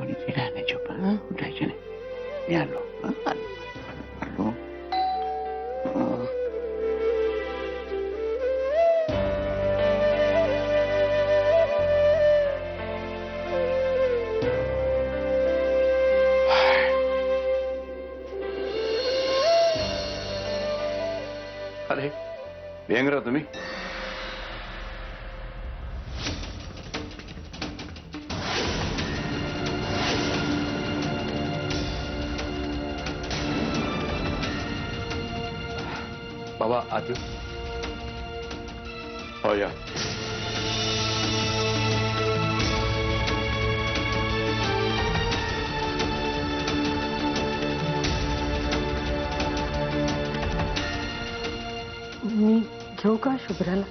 कोणीतरी राहणे चुप उठायचे नाही. मी आलो आलो. अरे भेंगरा तुम्ही बाबा आत येऊ. हो या. मी घेऊ का शुभ्राला?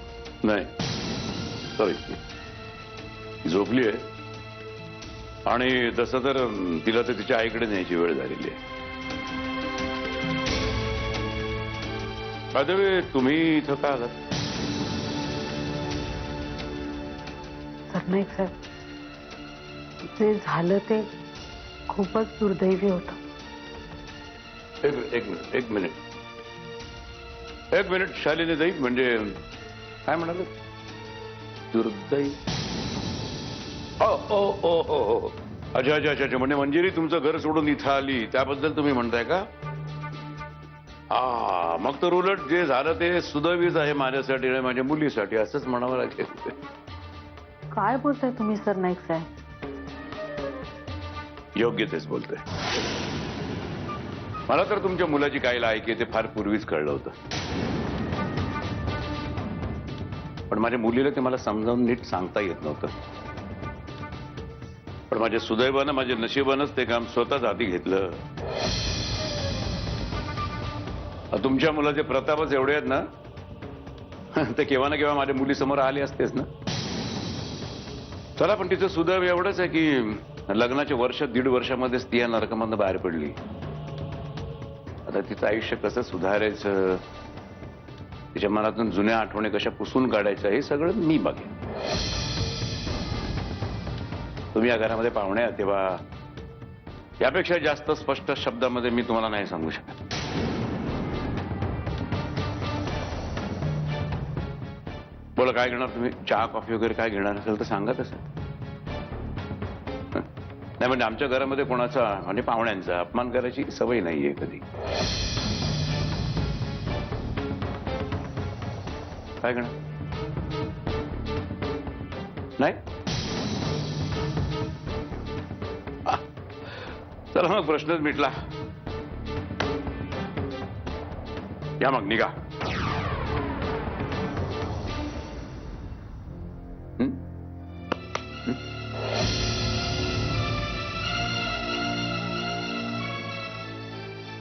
नाही सॉरी झोपली आहे आणि तसं तर तिला तर तिच्या आईकडे न्यायची वेळ झालेली आहे. बाय तुम्ही इथं का आलात? सरनाईक साहेब, जे झालं ते खूपच दुर्दैवी होतं. एक मिनिट शालिनी ताई, म्हणजे काय म्हणाल? दुर्दैवी? ओ ओ ओ ओ ओ अच्छा अच्छा अच्छा. म्हणजे मंजिरी तुमचं घर सोडून इथं आली त्याबद्दल तुम्ही म्हणताय का? मग तर उलट जे झालं ते सुदैवीच आहे माझ्यासाठी आणि माझ्या मुलीसाठी असंच म्हणावं लागेल. काय बोलताय तुम्ही सरनाईक साहेब? योग्य तेच बोलतोय. मला तर तुमच्या मुलाची काय लायकी आहे ते फार पूर्वीच कळलं होतं, पण माझ्या मुलीला ते मला समजावून नीट सांगता येत नव्हतं. पण माझ्या सुदैवानं, माझ्या नशिबानंच ते काम स्वतःच हाती घेतलं. तुमच्या मुलाचे प्रतापच एवढे आहेत ना, ते केव्हा ना केव्हा माझ्या मुलीसमोर आले असतेच ना. चला, पण तिचं सुदैव एवढंच आहे की लग्नाच्या वर्ष दीड वर्षामध्येच ती या नरकामधनं बाहेर पडली. आता तिचं आयुष्य कसं सुधारायचं, तिच्या मनातून जुन्या आठवणी कशा पुसून काढायच्या हे सगळं मी बघेन. तुम्ही या घरामध्ये पाहुणे आहात तेव्हा यापेक्षा जास्त स्पष्ट शब्दामध्ये मी तुम्हाला नाही सांगू शकत. बोला, काय घेणार तुम्ही? चहा कॉफी वगैरे काय घेणार असेल तर सांगा तसं. नाही म्हणजे आमच्या घरामध्ये कोणाचा म्हणजे पाहुण्यांचा अपमान करायची सवय नाहीये कधी. काय घेणार? नाही? चला मग प्रश्नच मिटला. या मग निघा.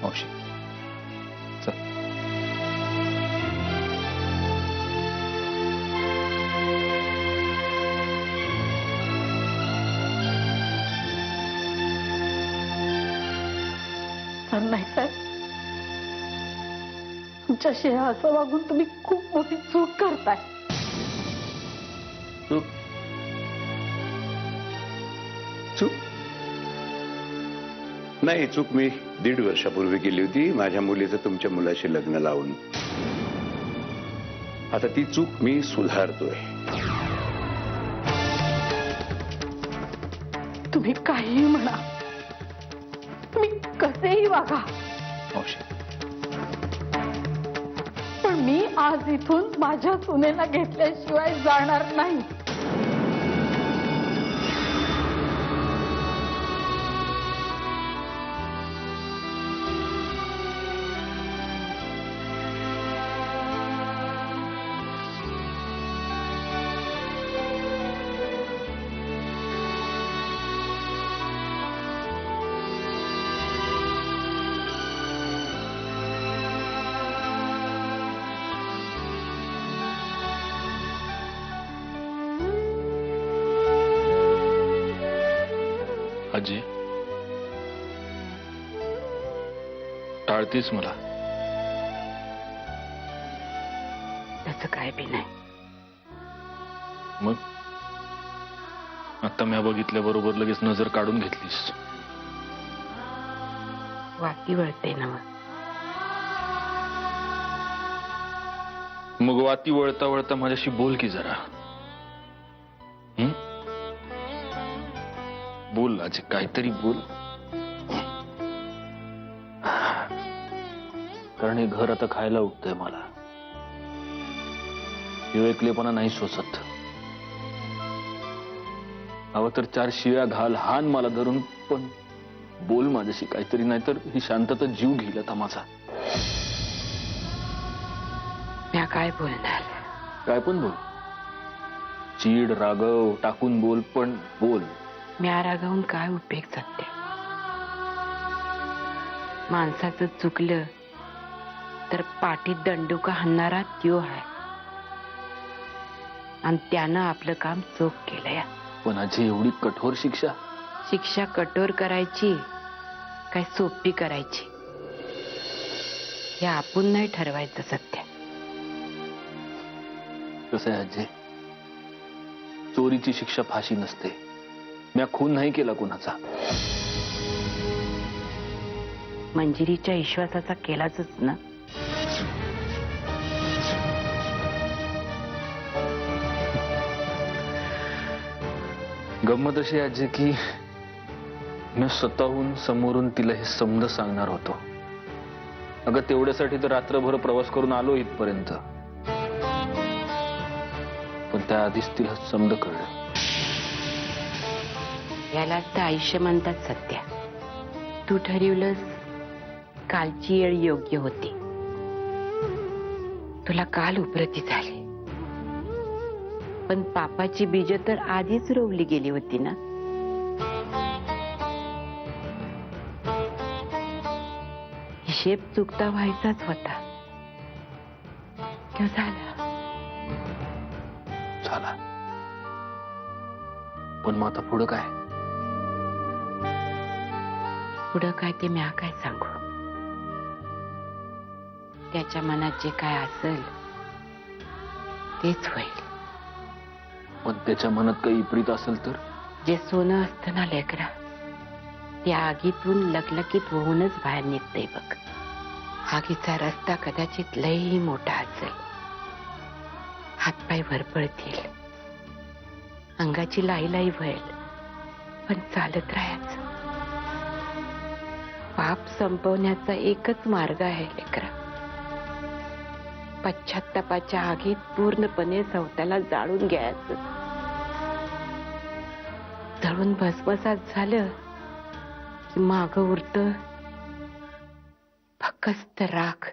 मावशी चल. सरनाईक साहेब, तुमच्याशी असं वागून तुम्ही खूप मोठी चूक करताय. चूक? चूक नाही. चूक मी 1.5 वर्षापूर्वी केली होती माझ्या मुलीचं तुमच्या मुलाशी लग्न लावून. आता ती चूक मी सुधारतोय. तुम्ही काहीही म्हणा, तुम्ही कसेही वागा, मावशी पण मी आज इथून माझ्या सुनेला घेतल्याशिवाय जाणार नाही. आजी, टाळतीस मला? त्याचं काय बी नाही. मग आता मी बघितल्याबरोबर लगेच नजर काढून घेतलीस. वाटी वळते ना मग वाती वळता वळता माझ्याशी बोल की जरा. बोल अजय, काहीतरी बोल. कारण हे घर आता खायला उठतंय मला. ह्यो एकलेपणा नाही सोसत. हवं तर 4 शिव्या घाल, हान मला धरून, पण बोल माझ्याशी काहीतरी, नाहीतर ही शांतता जीव घेईल आता माझा. म्या काय बोलणार? काय पण बोल. चीड रागव टाकून बोल, पण बोल. म्या रागावून काय उपयोग सत्य? माणसाचं चुकलं तर पाठीत दंडुका हाणणारा त्यो आहे, आणि त्यानं आपलं काम चोख केलंय. पण अजय एवढी कठोर शिक्षा? शिक्षा कठोर करायची काय सोपी करायची हे आपण नाही ठरवायचं सत्य. कसं आहे अजय, चोरीची शिक्षा फाशी नसते. मी खून नाही केला कोणाचा. मंजिरीच्या विश्वासाचा केलाच ना. गंमत अशी अजय की मी स्वतःहून समोरून तिला हे समज सांगणार होतो. अगं तेवढ्यासाठी तर रात्रभर प्रवास करून आलो इथपर्यंत, पण त्याआधीच तिला समज कळलं. यालाच तर आयुष्य म्हणतात सत्या. तू ठरवलंस कालची येळ योग्य होती. तुला काल उपरती झाली, पण पापाची बीज तर आधीच रोवली गेली होती ना. हिशेब चुकता व्हायचाच होता. किंवा झाला झाला. पण मग आता पुढं काय? पुढं काय ते म्या काय सांगू. त्याच्या मनात जे काय असेल तेच होईल. पण त्याच्या मनात काही विपरीत असेल तर? जे सोनं असतं ना लेकरा, त्या आगीतून लकलकीत होऊनच बाहेर निघतंय बघ. आगीचा रस्ता कदाचित लई मोठा असेल, हातपाय भरपळतील, अंगाची लाई लाई व्हायल, पण चालत राहायचं. पाप संपवण्याचा एकच मार्ग आहे लेकरा. पश्चात्तापाच्या आगीत पूर्णपणे स्वतःला जाळून घ्यायचं. जळून भस्मसात झालं की माग उरत फक्त राख.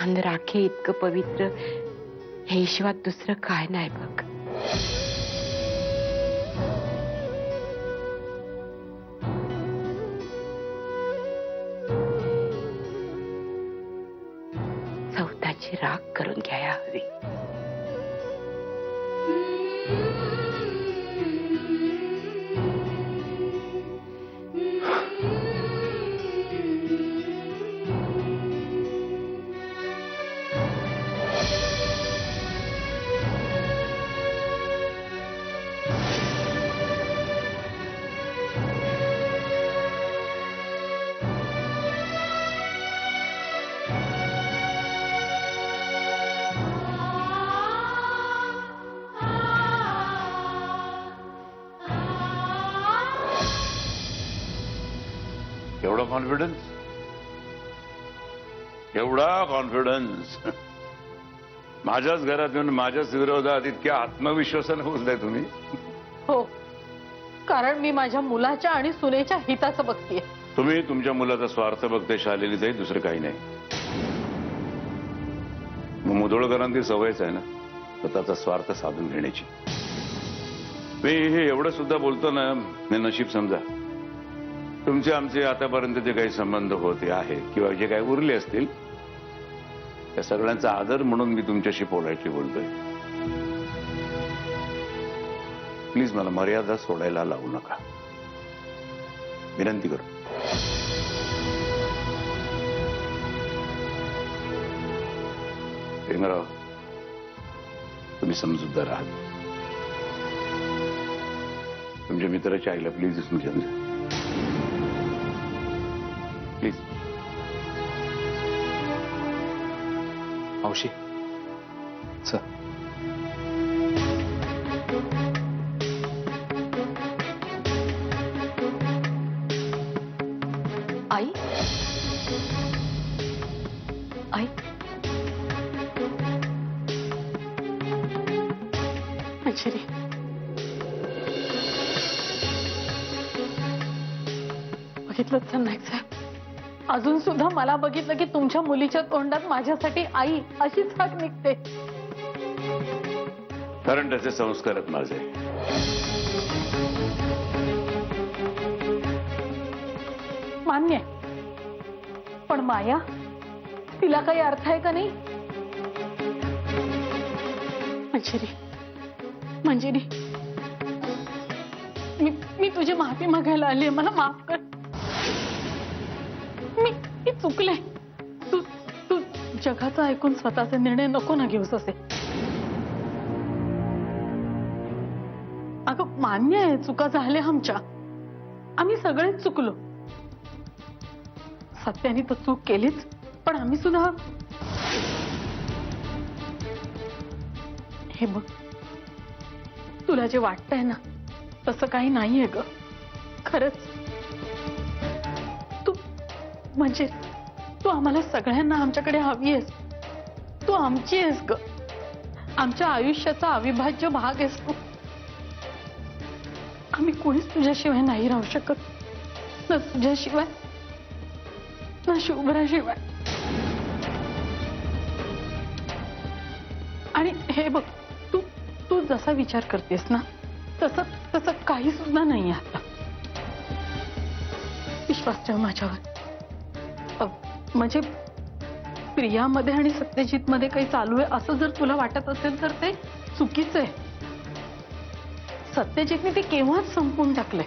आणि राखे इतकं पवित्र हे ईश्वात दुसरं काय नाही बघ. स्वतःची राख करून घ्यायला हवी. एवढा कॉन्फिडन्स? एवढा कॉन्फिडन्स? माझ्याच घरात येऊन माझ्याच विरोधात इतक्या आत्मविश्वासाने बोलताय तुम्ही? हो, कारण मी माझ्या मुलाच्या आणि सुनेच्या हिताचं बघतीये. तुम्ही तुमच्या मुलाचा स्वार्थ बघते शालेली जाईल, दुसरं काही नाही. मग मुधोळकरांची सवयच आहे ना स्वतःचा स्वार्थ साधून घेण्याची. मी हे एवढं सुद्धा बोलतो ना, मी नशीब समजा. तुमचे आमचे आतापर्यंत जे काही संबंध होते आहे किंवा जे काही उरले असतील त्या सगळ्यांचा आदर म्हणून मी तुमच्याशी पोलाइटली बोलतोय. प्लीज मला मर्यादा सोडायला लावू नका, विनंती करू. प्रेमराव, तुम्ही समजूतदार आहात. तुमच्या मित्राच्या आईला प्लीज इथून घेऊन जा प्लीज. मावशी चल. आई आई मंजिरी बघितलं नाईक साहेब, अजून सुद्धा मला बघितलं की तुमच्या मुलीच्या तोंडात माझ्यासाठी आई अशीच हाक निघते. कारण त्याचे संस्कार आहेत माझे. मान्य आहे. पण माया, तिला काही अर्थ आहे का नाही? मंजिरी मंजिरी, मी तुझी माफी मागायला आली, मला माफ कर. मी चुकले. तू जगाचं ऐकून स्वतःचे निर्णय नको ना घेऊस असे. अगं मान्य आहे, चुका झाल्या आमच्या, आम्ही सगळेच चुकलो. सत्याने तर चूक केलीच, पण आम्ही सुद्धा. हे बघ, तुला जे वाटतंय ना तसं काही नाहीये ग. खरंच म्हणजे तू आम्हाला सगळ्यांना आमच्याकडे हवी आहेस. तू आमची आहेस ग. आमच्या आयुष्याचा अविभाज्य भाग आहेस तू. आम्ही कोणीच तुझ्याशिवाय नाही राहू शकत, ना तुझ्याशिवाय ना शुभ्राशिवाय. आणि हे बघ, तू जसा विचार करतेस ना तसं काही सुद्धा नाही आता. विश्वास ठेव माझ्यावर. म्हणजे प्रियामध्ये आणि सत्यजित मध्ये काही चालू आहे असं जर तुला वाटत असेल तर ते चुकीचं आहे. सत्यजितने ते केव्हाच संपून टाकलंय.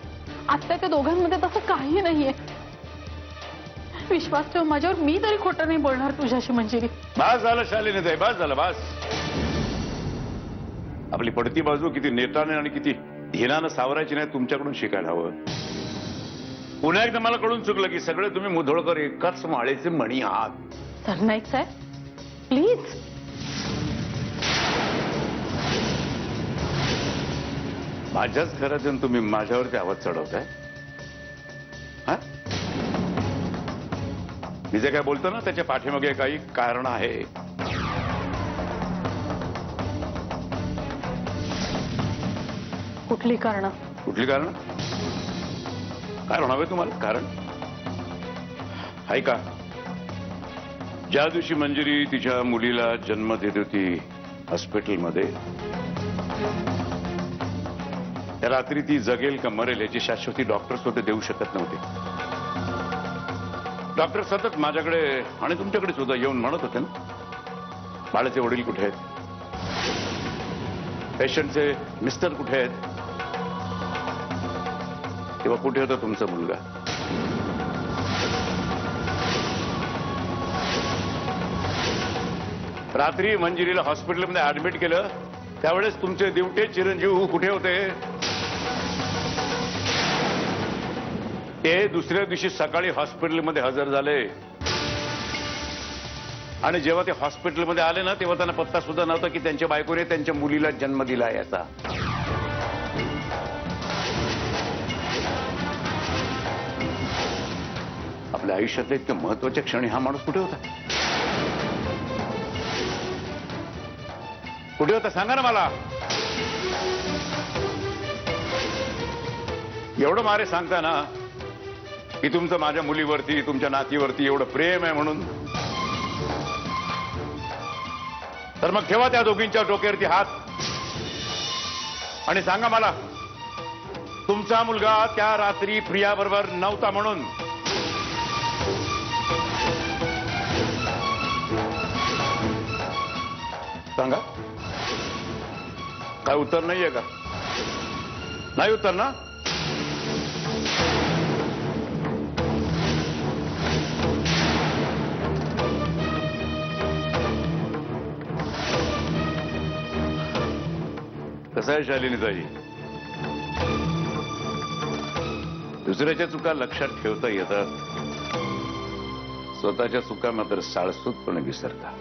आता त्या दोघांमध्ये तसं काही नाहीये. विश्वास ठेव माझ्यावर, मी तरी खोटं नाही बोलणार तुझ्याशी मंजिरी. बस झालं शालिनीताई, बस झालं, बस. आपली पडती बाजू किती नेटाने आणि किती धिनानं सावरायची नाही तुमच्याकडून शिकायला हवं. पुन्हा एकदा मला कळून चुकलं की सगळे तुम्ही मुधोळकर एकाच माळेचे मणी आहात. सरनाईक साहेब प्लीज. माझ्याच घरात येऊन तुम्ही माझ्यावरती आवाज चढवताय. हा, मी जे काय बोलतो ना त्याच्या पाठीमागे काही कारण आहे. कुठली कारण? कुठली कारण? कारण हवे तुम्हाला? कारण ऐका, ज्या दिवशी मंजिरी तिच्या मुलीला जन्म देत होती हॉस्पिटलमध्ये, त्या रात्री ती जगेल का मरेल याची शाश्वती डॉक्टर स्वतः देऊ शकत नव्हते. डॉक्टर सतत माझ्याकडे आणि तुमच्याकडे सुद्धा येऊन म्हणत होते ना, बाळाचे वडील कुठे आहेत, पेशंटचे मिस्टर कुठे आहेत, तेव्हा कुठे होता तुमचा मुलगा? रात्री मंजिरीला हॉस्पिटलमध्ये ऍडमिट केलं त्यावेळेस तुमचे दिवटे चिरंजीव कुठे होते? ते दुसऱ्या दिवशी सकाळी हॉस्पिटलमध्ये हजर झाले. आणि जेव्हा ते हॉस्पिटलमध्ये आले ना तेव्हा त्यांना पत्ता सुद्धा नव्हता की त्यांच्या बायकोने त्यांच्या मुलीला जन्म दिला याचा. आपल्या आयुष्यातले इतके महत्वाचे क्षणी हा माणूस कुठे होता? कुठे होता सांगा ना मला. एवढं मारे सांगता ना की तुमचं माझ्या मुलीवरती तुमच्या नातीवरती एवढं प्रेम आहे म्हणून, तर मग ठेवा त्या दोघींच्या डोक्यावरती हात आणि सांगा मला, तुमचा मुलगा त्या रात्री प्रियाबरोबर नव्हता म्हणून. सांगा. काय उत्तर नाहीये का? नाही उत्तर ना? कसं आहे शालिनीताई, दुसऱ्याच्या चुका लक्षात ठेवता येतात, स्वतःच्या चुका मात्र साळसूतपणे विसरता.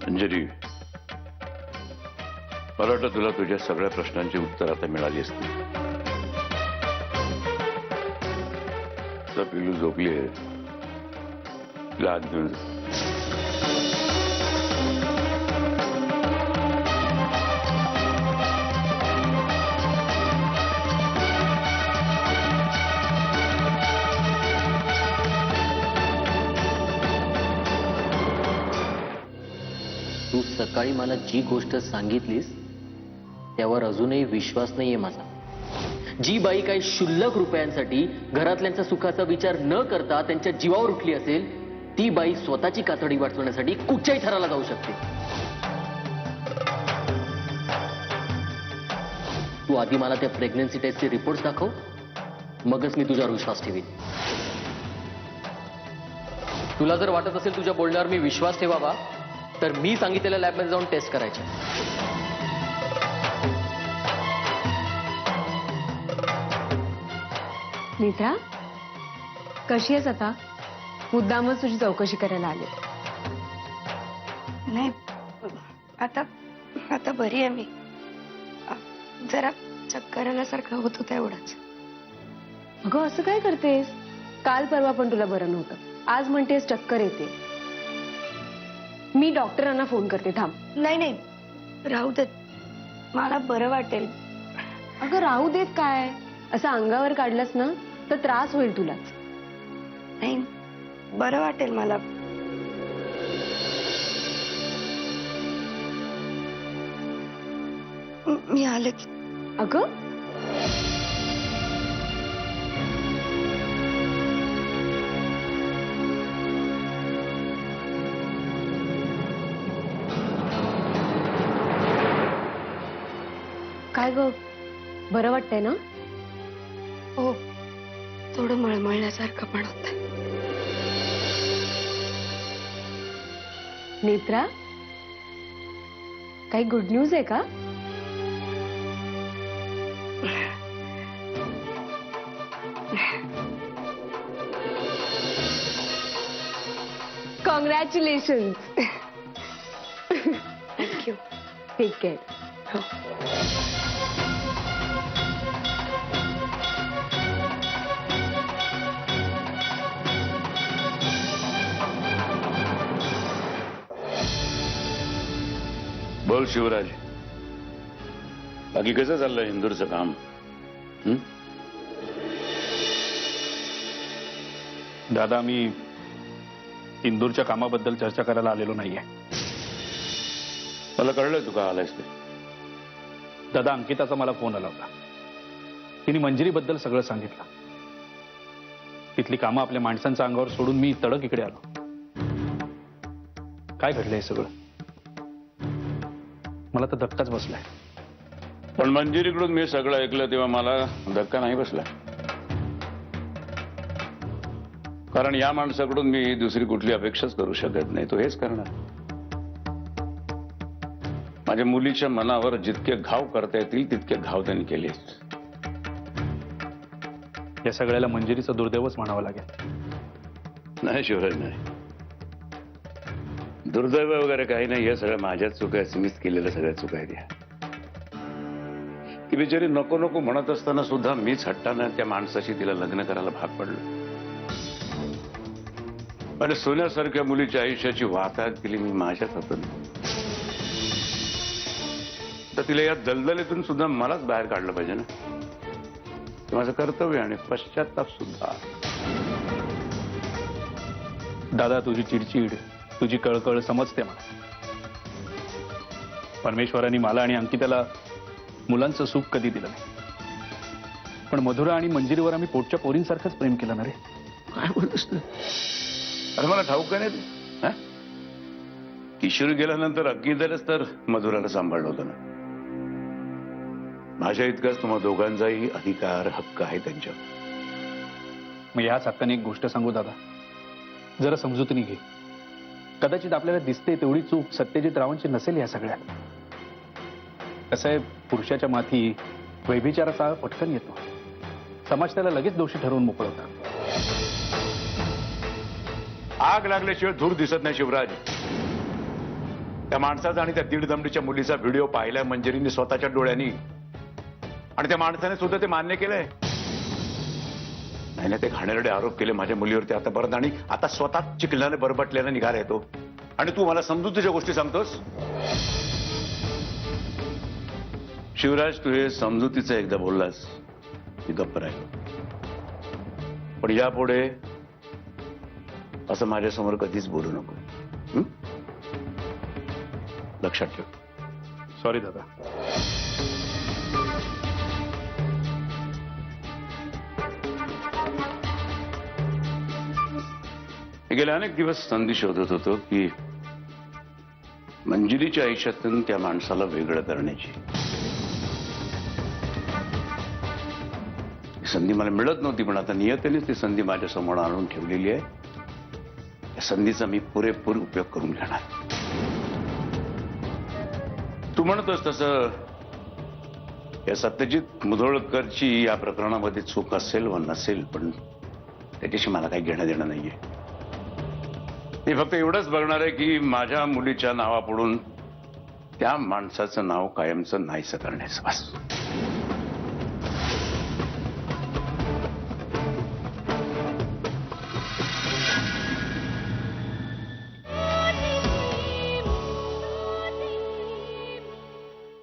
अंजली, मला वाटतं तुला तुझ्या सगळ्या प्रश्नांची उत्तर आता मिळाली असतील. पिलू झोपली आहे, तिला आत घेऊन जा. तू सकाळी मला जी गोष्ट सांगितलीस त्यावर अजूनही विश्वास नाहीये माझा. जी बाई काही क्षुल्लक रुपयांसाठी घरातल्यांचा सुखाचा विचार न करता त्यांच्या जीवावर उठली असेल, ती बाई स्वतःची कातडी वाचवण्यासाठी कुठच्याही थराला जाऊ शकते. तू आधी मला त्या प्रेग्नन्सी टेस्टचे रिपोर्ट्स दाखव, मगच मी तुझ्यावर विश्वास ठेवीन. तुला जर वाटत असेल तुझ्या बोलण्यावर मी विश्वास ठेवावा, तर मी सांगितलेल्या लॅबमध्ये जाऊन टेस्ट करायचे. नेत्रा, कशी आहेस आता? मुद्दामच तुझी चौकशी करायला आले. नाही, आता आता बरी आहे मी. जरा चक्कर आल्यासारखं होत होतं एवढंच. अगं असं काय करतेस? काल परवा पण तुला बरं नव्हतं, आज म्हणतेस चक्कर येते. मी डॉक्टरांना फोन करते, थांब. नाही नाही, राहू देत, मला बरं वाटेल. अगं राहू देत काय? असं अंगावर काढलंस ना तर त्रास होईल तुलाच. नाही, बरं वाटेल मला. मी आलेच. अगं काय ग, बरं वाटतंय ना? हो, थोडं मळमळल्यासारखं पण होतं. नेत्रा, काही गुड न्यूज आहे का? कॉंग्रॅच्युलेशन. थँक्यू. Take care. बोल शिवराज, बाकी कसं चाललंय इंदूरचं काम? दादा, मी इंदूरच्या कामाबद्दल चर्चा करायला आलेलो नाहीये. मला कळलं तू का आलायस ते. दादा, अंकिताचा मला फोन आला होता. तिने मंजिरीबद्दल सगळं सांगितलं. तिथली कामं आपल्या माणसांच्या अंगावर सोडून मी तडक इकडे आलो. काय घडलंय हे सगळं? मला तर धक्काच बसलाय. पण मंजिरीकडून मी सगळं ऐकलं तेव्हा मला धक्का नाही बसला, कारण या माणसाकडून मी दुसरी कुठली अपेक्षाच करू शकत नाही. तो हेच करणार. माझ्या मुलीच्या मनावर जितके घाव करता येतील तितके घाव त्यांनी केलेच. या सगळ्याला मंजिरीचं दुर्दैवच म्हणावं लागेल. नाही शिवराज, नाही, दुर्दैव वगैरे काही नाही. हे सगळं माझ्याच चुका आहेत, मीच केलेल्या सगळ्या चुका आहेत. या ती बिचारी नको नको म्हणत असताना सुद्धा मीच हट्टानं त्या माणसाशी तिला लग्न करायला भाग पडलो. आणि सोन्यासारख्या मुलीच्या आयुष्याची वाताहत केली मी माझ्याच हातून. तर तिला या दलदलीतून सुद्धा मलाच बाहेर काढलं पाहिजे ना. ते माझं कर्तव्य आणि पश्चाताप सुद्धा. दादा, तुझी चिडचिड, तुझी कळकळ समजते मला. परमेश्वराने मला आणि अंकिताला मुलांचं सुख कधी दिलं नाही. पण मधुरा आणि मंजिरीवर आम्ही पोटच्या पोरींसारखंच प्रेम केलं ना रे. काय बोलतोस तू? अरे मला ठाऊक नाही ते. किशोरी गेल्यानंतर अगीदरच तर मधुराला सांभाळलं होतं ना. माझ्या इतकाच तुम्हा दोघांचाही अधिकार हक्क आहे त्यांच्यावर. मग याच हक्काने एक गोष्ट सांगू दादा, जरा समजूतनी घे. कदाचित आपल्याला दिसते तेवढी चूक सत्यजित रावांची नसेल या सगळ्यात. कसं आहे, पुरुषाच्या माथी व्यभिचाराचा आळ पटकन येतो. समाज त्याला लगेच दोषी ठरवून मोकळवतात. आग लागल्याशिवाय धूर दिसत नाही शिवराज. त्या माणसाचा आणि त्या दीड दमडीच्या मुलीचा व्हिडिओ पाहिलाय मंजिरीने स्वतःच्या डोळ्यांनी, आणि त्या माणसाने सुद्धा ते मान्य केलंय. नाही ना, ते घाणेरडे आरोप केले माझ्या मुलीवरती आतापर्यंत, आणि आता स्वतः चिखलाने बरबटल्याने निघाला येतो. आणि तू मला समजुतीच्या गोष्टी सांगतोस. शिवराज, तू हे समजुतीचं एकदा बोललास मी गप्प राहिलो, पण यापुढे असं माझ्यासमोर कधीच बोलू नको. लक्षात ठेव. सॉरी दादा. गेले अनेक दिवस संधी शोधत होतो की मंजिरीच्या आयुष्यातून त्या माणसाला वेगळं करण्याची. संधी मला मिळत नव्हती, पण आता नियतीनेच ती संधी माझ्या समोर आणून ठेवलेली आहे. या संधीचा मी पुरेपूर उपयोग करून घेणार. तू म्हणतोस तसं या सत्यजित मुधोळकरची या प्रकरणामध्ये चूक असेल वा नसेल, पण त्याच्याशी मला काही घेणं देणं नाहीये. मी फक्त एवढंच बघणार आहे की माझ्या मुलीच्या नावापुढून त्या माणसाचं नाव कायमचं नाहीसं करण्याचं. बस.